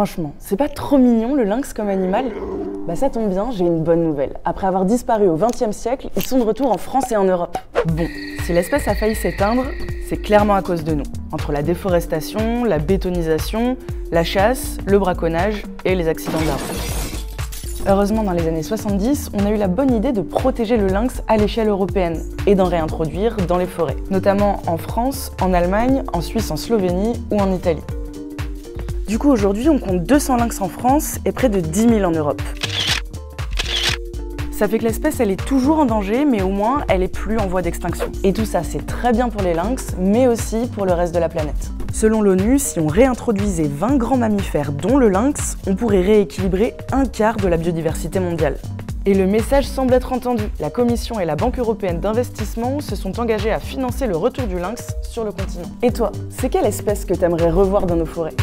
Franchement, c'est pas trop mignon le lynx comme animal? Bah ça tombe bien, j'ai une bonne nouvelle. Après avoir disparu au XXe siècle, ils sont de retour en France et en Europe. Bon, si l'espèce a failli s'éteindre, c'est clairement à cause de nous. Entre la déforestation, la bétonisation, la chasse, le braconnage et les accidents d'arbres. Heureusement, dans les années 70, on a eu la bonne idée de protéger le lynx à l'échelle européenne et d'en réintroduire dans les forêts, notamment en France, en Allemagne, en Suisse, en Slovénie ou en Italie. Du coup, aujourd'hui, on compte 200 lynx en France et près de 10 000 en Europe. Ça fait que l'espèce, elle est toujours en danger, mais au moins, elle est plus en voie d'extinction. Et tout ça, c'est très bien pour les lynx, mais aussi pour le reste de la planète. Selon l'ONU, si on réintroduisait 20 grands mammifères, dont le lynx, on pourrait rééquilibrer un quart de la biodiversité mondiale. Et le message semble être entendu. La Commission et la Banque européenne d'investissement se sont engagées à financer le retour du lynx sur le continent. Et toi, c'est quelle espèce que t'aimerais revoir dans nos forêts ?